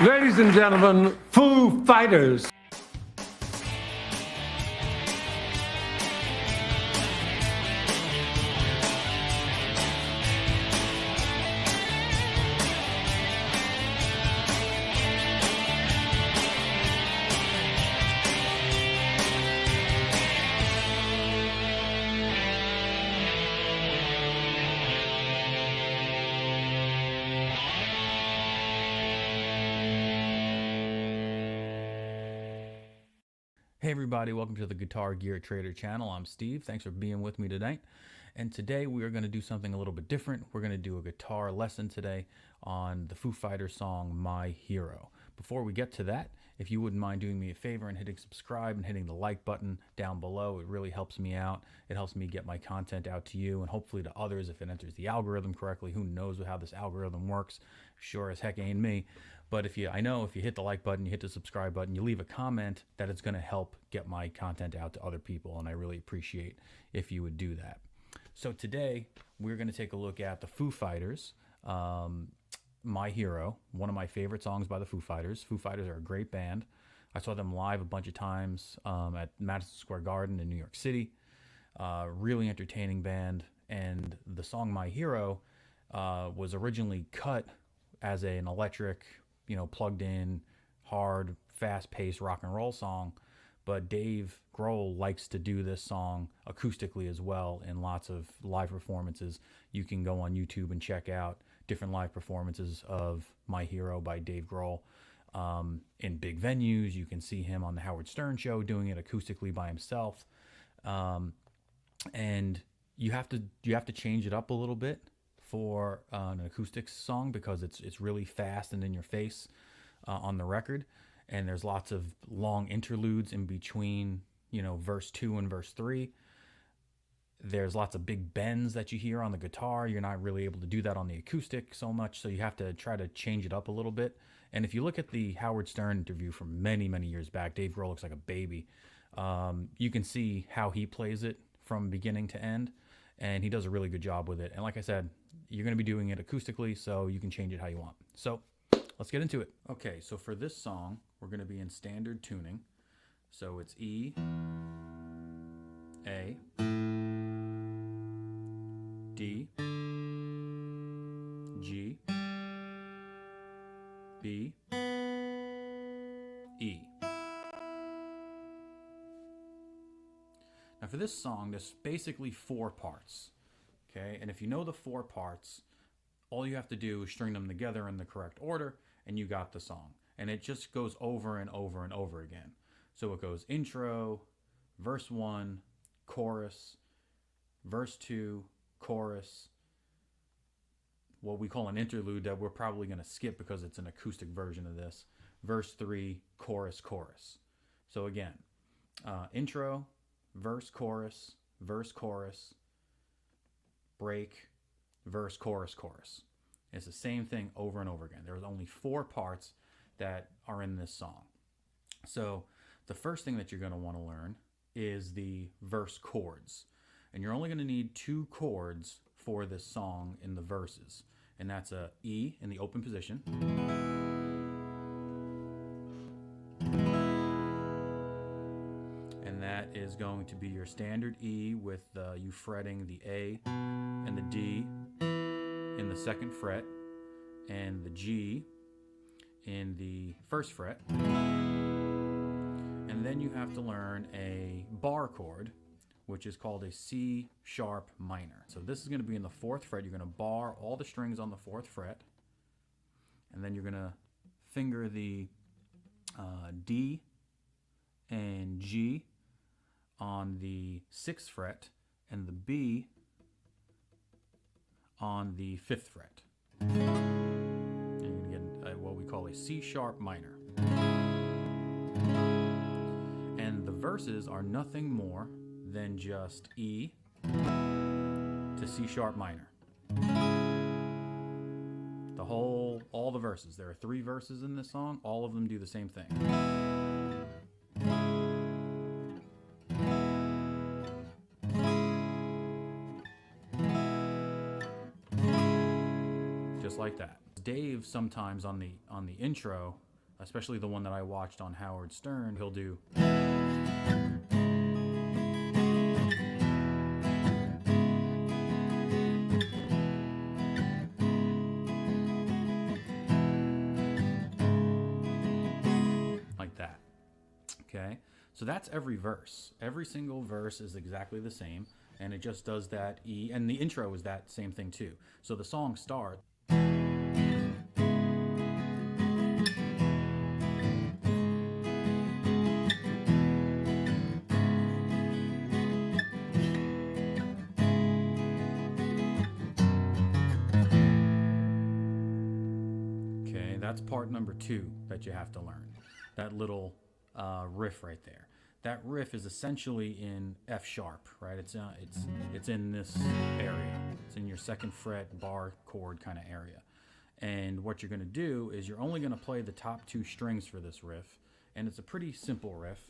Ladies and gentlemen, Foo Fighters. Hey everybody, welcome to the Guitar Gear Trader channel. I'm Steve. Thanks for being with me tonight. And today we are going to do something a little bit different. We're going to do a guitar lesson today on the Foo Fighters song, My Hero. Before we get to that, if you wouldn't mind doing me a favor and hitting subscribe and hitting the like button down below, it really helps me out. It helps me get my content out to you and hopefully to others if it enters the algorithm correctly. Who knows how this algorithm works? Sure as heck ain't me. But I know if you hit the like button, you hit the subscribe button, you leave a comment, that it's going to help get my content out to other people, and I really appreciate if you would do that. So today, we're going to take a look at the Foo Fighters, My Hero, one of my favorite songs by the Foo Fighters. Foo Fighters are a great band. I saw them live a bunch of times at Madison Square Garden in New York City. Really entertaining band, and the song My Hero was originally cut as an electric, plugged in, hard, fast-paced rock and roll song. But Dave Grohl likes to do this song acoustically as well in lots of live performances. You can go on YouTube and check out different live performances of My Hero by Dave Grohl in big venues. You can see him on the Howard Stern Show doing it acoustically by himself. And you have to change it up a little bit for an acoustic song because it's really fast and in your face on the record, and there's lots of long interludes in between verse 2 and verse 3. There's lots of big bends that you hear on the guitar. You're not really able to do that on the acoustic so much, so you have to try to change it up a little bit. And if you look at the Howard Stern interview from many years back, Dave Grohl looks like a baby. You can see how he plays it from beginning to end, and he does a really good job with it. And like I said, you're going to be doing it acoustically, so you can change it how you want. So let's get into it. Okay, so for this song, we're going to be in standard tuning. So it's E, A, D, G, B, E. Now for this song, there's basically 4 parts. Okay, and if you know the 4 parts, all you have to do is string them together in the correct order, and you got the song. And it just goes over and over and over again. So it goes intro, verse 1, chorus, verse 2, chorus, what we call an interlude that we're probably going to skip because it's an acoustic version of this, verse 3, chorus, chorus. So again, intro, verse, chorus, break, verse, chorus, chorus. It's the same thing over and over again. There's only 4 parts that are in this song. So the first thing that you're going to want to learn is the verse chords. And you're only going to need 2 chords for this song in the verses. And that's a E in the open position. And that is going to be your standard E with you fretting the A and the D in the 2nd fret and the G in the 1st fret. And then you have to learn a bar chord, which is called a C sharp minor. So this is going to be in the 4th fret. You're going to bar all the strings on the 4th fret, and then you're going to finger the D and G on the 6th fret and the B on the 5th fret. And you're going to get what we call a C sharp minor. And the verses are nothing more than just E to C sharp minor. All the verses. There are 3 verses in this song. All of them do the same thing. Just like that. Dave sometimes on the intro especially the one that I watched on Howard Stern, he'll do like that. Okay, so that's every verse. Every single verse is exactly the same, and it just does that E, and the intro is that same thing too. So the song starts. Okay, that's part number 2 that you have to learn. That little riff right there. That riff is essentially in F sharp, right? It's in this area. It's in your 2nd fret bar chord kind of area. And what you're going to do is you're only going to play the top 2 strings for this riff, and it's a pretty simple riff.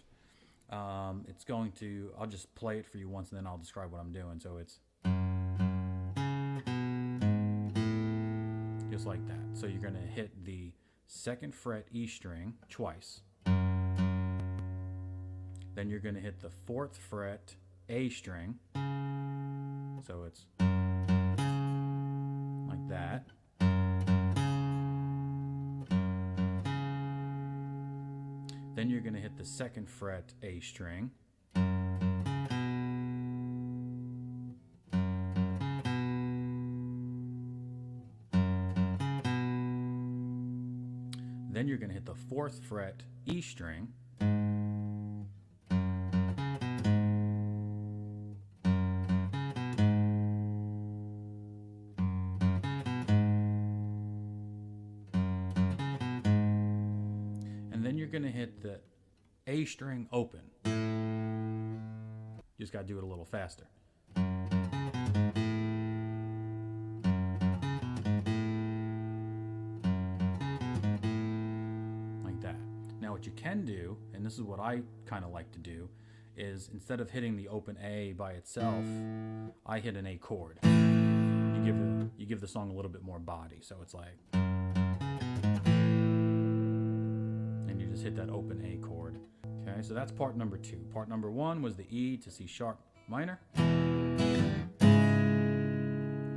It's going to, I'll just play it for you once, and then I'll describe what I'm doing. So it's just like that. So you're going to hit the 2nd fret E string twice. Then you're going to hit the 4th fret A string. So it's like that. Then you're going to hit the 2nd fret A string. Then you're going to hit the 4th fret E string. And then you're going to hit the A string open. Just got to do it a little faster. Like that. Now what you can do, and this is what I kind of like to do, is instead of hitting the open A by itself, I hit an A chord. You give the song a little bit more body, so it's like, and you just hit that open A chord. Okay, so that's part number 2. Part number 1 was the E to C sharp minor.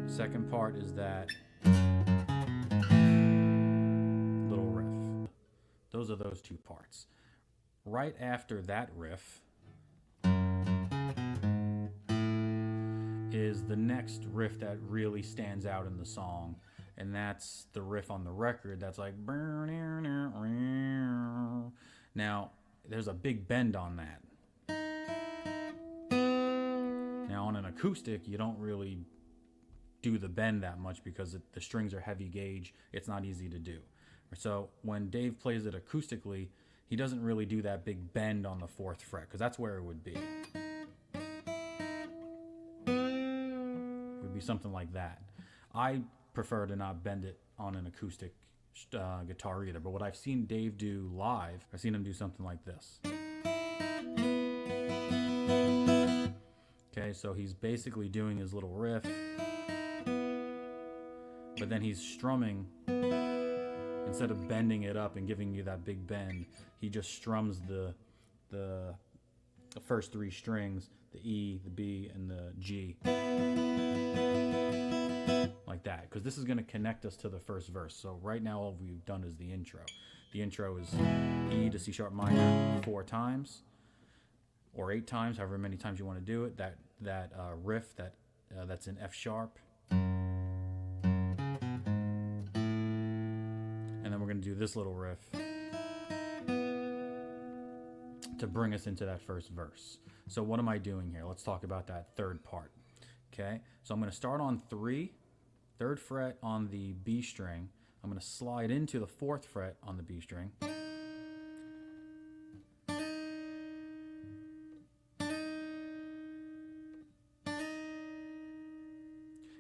Second part is that little riff. Those are those 2 parts. Right after that riff is the next riff that really stands out in the song, and that's the riff on the record that's like, now there's a big bend on that. Now on an acoustic you don't really do the bend that much because the strings are heavy gauge. It's not easy to do. So when Dave plays it acoustically, he doesn't really do that big bend on the 4th fret, because that's where it would be. It would be something like that. I prefer to not bend it on an acoustic guitar either, but what I've seen Dave do live, I've seen him do something like this. Okay, so he's basically doing his little riff, but then he's strumming. Instead of bending it up and giving you that big bend, he just strums the first 3 strings, the E, the B, and the G, like that, because this is going to connect us to the first verse. So right now all we've done is the intro. The intro is E to C sharp minor 4 times, or 8 times, however many times you want to do it. That riff that's in F sharp. And then we're going to do this little riff to bring us into that first verse. So what am I doing here? Let's talk about that 3rd part. Okay, so I'm going to start on 3, 3rd fret on the B string. I'm going to slide into the 4th fret on the B string.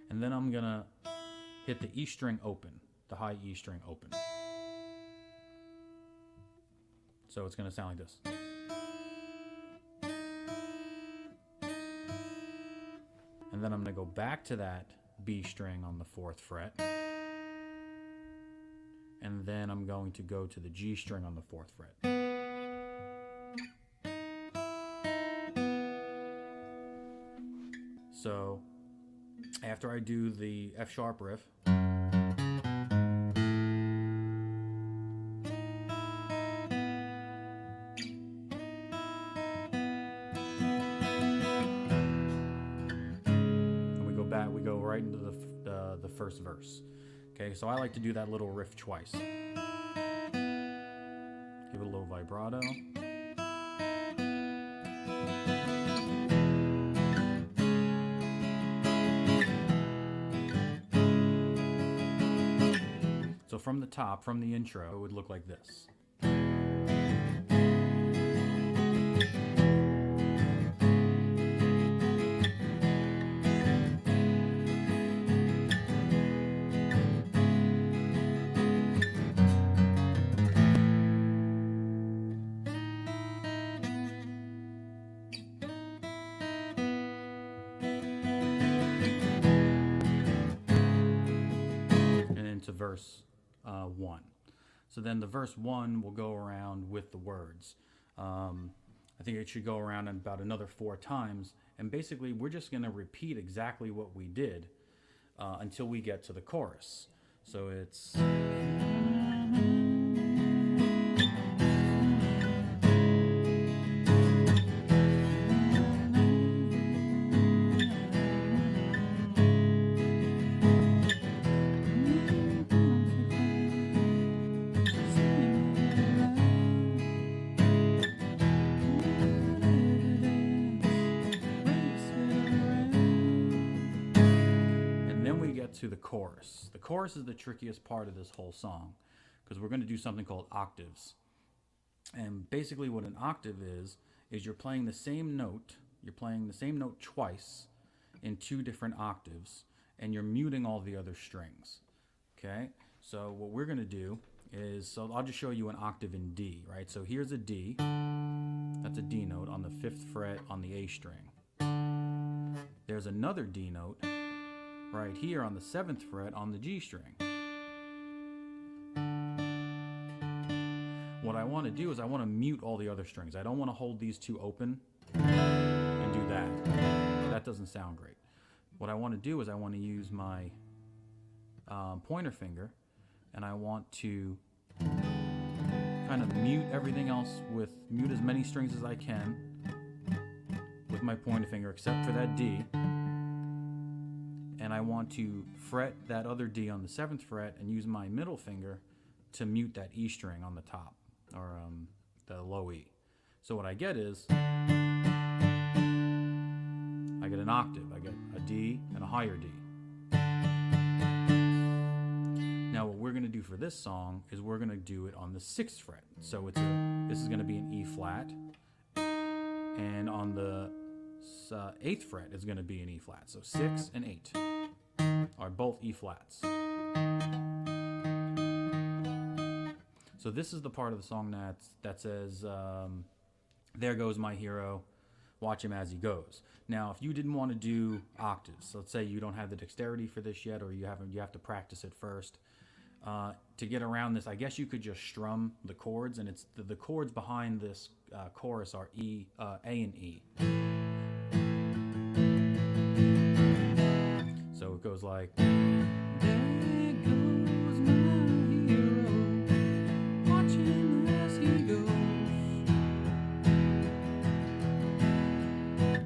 And then I'm going to hit the E string open, the high E string open. So it's going to sound like this. And then I'm going to go back to that B string on the 4th fret. and then I'm going to go to the G string on the 4th fret. So after I do the F sharp riff, and we go right into the first verse. Okay, so I like to do that little riff twice. Give it a little vibrato. So from the top, from the intro, it would look like this. And into verse 1. So then the verse 1 will go around with the words. I think it should go around about another 4 times. And basically, we're just going to repeat exactly what we did until we get to the chorus. So it's... to the chorus. The chorus is the trickiest part of this whole song because we're going to do something called octaves. And basically what an octave is you're playing the same note, twice in 2 different octaves, and you're muting all the other strings. Okay? So what we're going to do is, so I'll just show you an octave in D, right? So here's a D. That's a D note on the 5th fret on the A string. There's another D note right here on the 7th fret on the G string. What I want to do is I want to mute all the other strings. I don't want to hold these 2 open and do that. That doesn't sound great. What I want to do is I want to use my pointer finger, and I want to kind of mute everything else mute as many strings as I can with my pointer finger except for that D. And I want to fret that other D on the 7th fret and use my middle finger to mute that E string on the top, or the low E. So what I get is, I get an octave. I get a D and a higher D. Now what we're going to do for this song is we're going to do it on the 6th fret. So this is going to be an E flat, and on the 8th fret is going to be an E flat. So 6 and 8 are both E flats. So this is the part of the song that says, there goes my hero, watch him as he goes. Now, if you didn't want to do octaves, so let's say you don't have the dexterity for this yet, or you have to practice it first. To get around this, I guess you could just strum the chords, and it's the chords behind this chorus are E, A, and E. So it goes like, there goes my hero, watch him as he goes.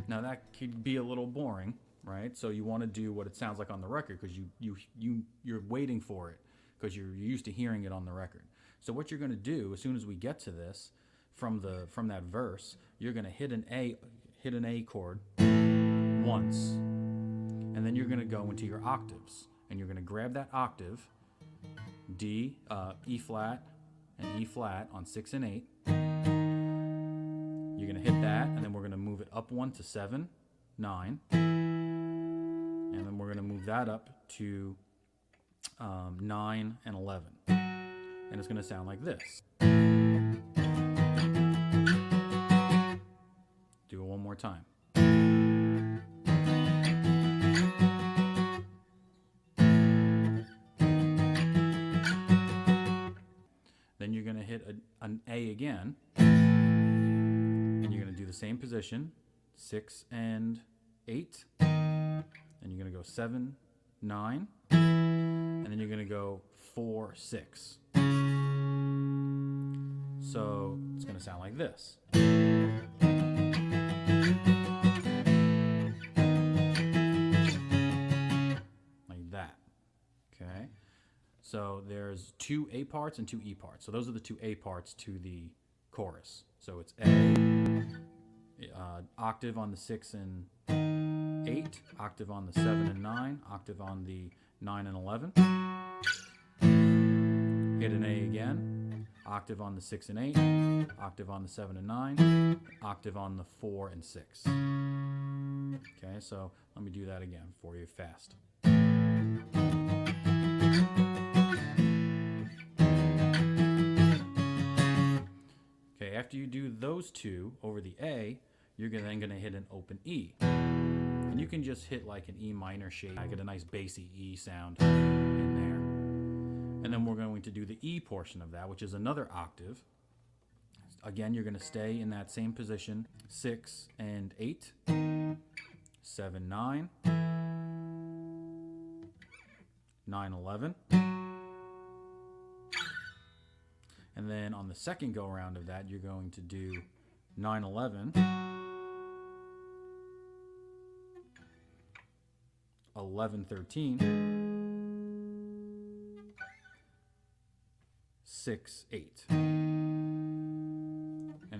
Now that could be a little boring, right? So you want to do what it sounds like on the record, because you're waiting for it, because you're used to hearing it on the record. So what you're going to do as soon as we get to this, from that verse, you're going to hit an A chord once, and then you're going to go into your octaves, and you're going to grab that octave, D, E flat, and E flat on 6 and 8. You're going to hit that, and then we're going to move it up 1 to 7, 9, and then we're going to move that up to 9 and 11, and it's going to sound like this. Do it one more time. going to hit an A again, and you're going to do the same position, 6 and 8, and you're going to go 7, 9, and then you're going to go 4, 6. So it's going to sound like this. Like that. Okay. So there's 2 A parts and 2 E parts. So those are the 2 A parts to the chorus. So it's A, octave on the 6 and 8, octave on the 7 and 9, octave on the 9 and 11. Hit an A again, octave on the 6 and 8, octave on the 7 and 9, octave on the 4 and 6. Okay, so let me do that again for you fast. Okay, after you do those 2 over the A, you're then going to hit an open E. And you can just hit like an E minor shape. I get a nice bassy E sound in there. And then we're going to do the E portion of that, which is another octave. Again, you're going to stay in that same position, 6 and 8, 7, 9, 9, 11. And then on the second go around of that, you're going to do 9, 11, 11, 13, 6, 8. And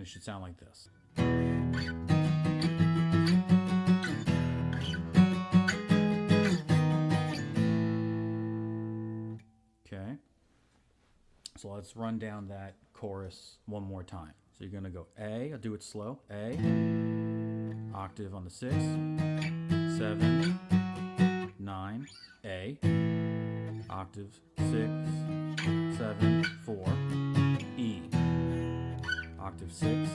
it should sound like this. Okay. So let's run down that chorus one more time. So you're going to go A, I'll do it slow. A, octave on the 6, 7, 9, A, octave 6, 7, 4, E, octave 6,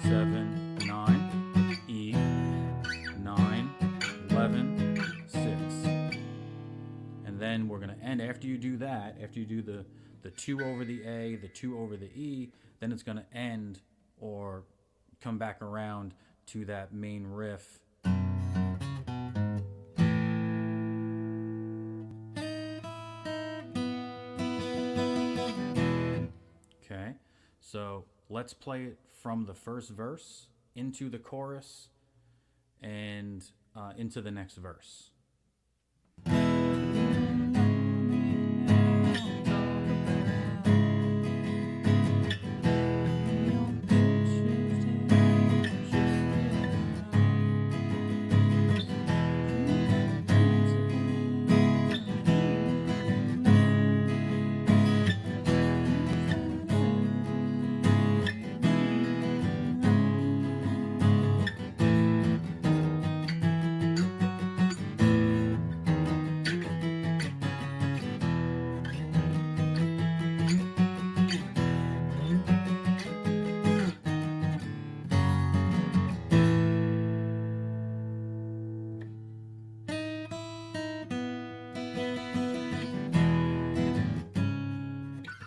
7, 9, E, 9, 11, 6. And then we're going to end, after you do that, after you do the 2 over the A, the 2 over the E, then it's going to end or come back around to that main riff. Okay, so let's play it from the first verse into the chorus and into the next verse.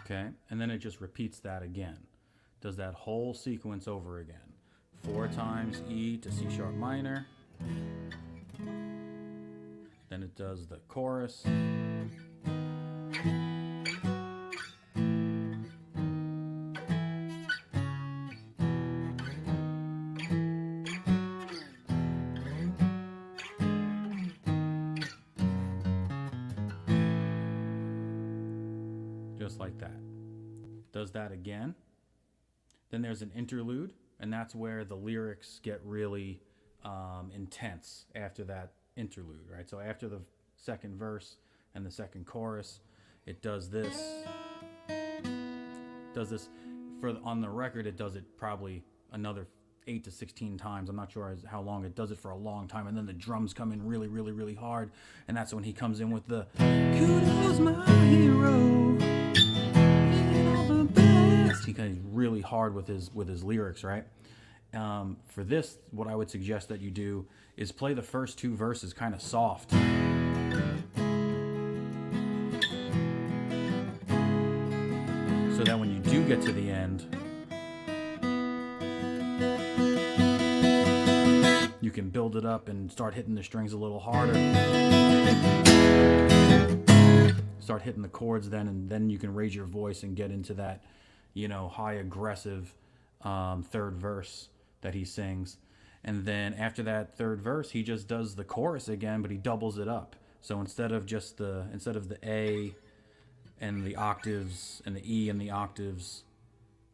Okay, and then it just repeats that again. Does that whole sequence over again. 4 times E to C sharp minor. Then it does the chorus. Just like that. Does that again. Then there's an interlude, and that's where the lyrics get really intense after that interlude, right? So after the second verse and the second chorus, it does this. On the record, it does it probably another 8 to 16 times. I'm not sure how long it does it for a long time. And then the drums come in really, really, really hard. And that's when he comes in with the "Kudos, my hero. He kind of really hard with his lyrics, right? For this, what I would suggest that you do is play the first 2 verses kind of soft. So that when you do get to the end, you can build it up and start hitting the strings a little harder. Start hitting the chords then, and then you can raise your voice and get into that, you know, high aggressive third verse that he sings. And then after that third verse, he just does the chorus again, but he doubles it up. So instead of the A and the octaves and the E and the octaves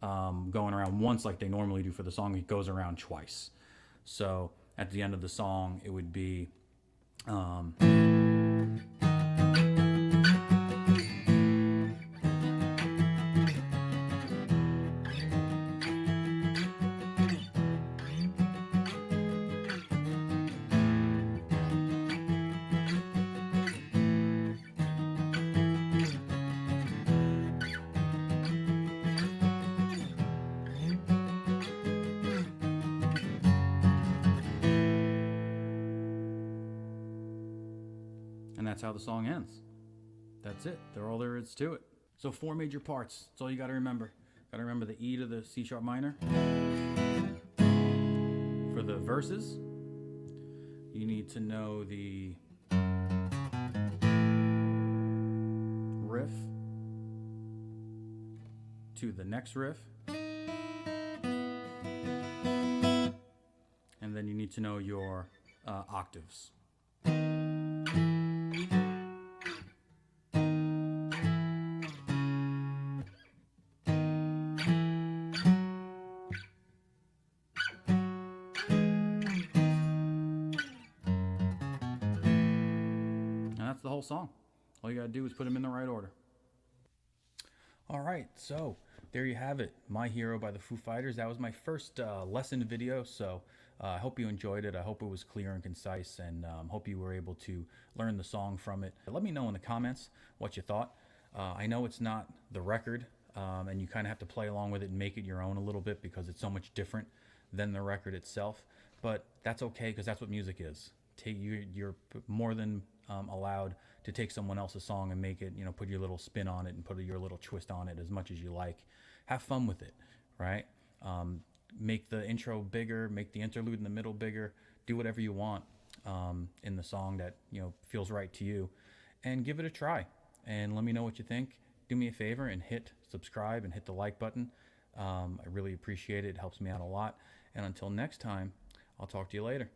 going around once like they normally do for the song, it goes around twice. So at the end of the song, it would be and that's how the song ends. That's it. They're all there is to it. So 4 major parts. That's all you got to remember. Got to remember the E to the C sharp minor. For the verses, you need to know the riff to the next riff. And then you need to know your octaves. That's the whole song. All you gotta do is put them in the right order. All right, so there you have it. My Hero by the Foo Fighters. That was my first lesson video, so I hope you enjoyed it. I hope it was clear and concise, and hope you were able to learn the song from it. Let me know in the comments what you thought. I know it's not the record, and you kind of have to play along with it and make it your own a little bit because it's so much different than the record itself, but that's okay because that's what music is. You're more than allowed to take someone else's song and make it, you know, put your little spin on it and put your little twist on it as much as you like. Have fun with it, right? Make the intro bigger, make the interlude in the middle bigger, do whatever you want in the song that, you know, feels right to you, and give it a try. And let me know what you think. Do me a favor and hit subscribe and hit the like button. I really appreciate it. It helps me out a lot. And until next time, I'll talk to you later.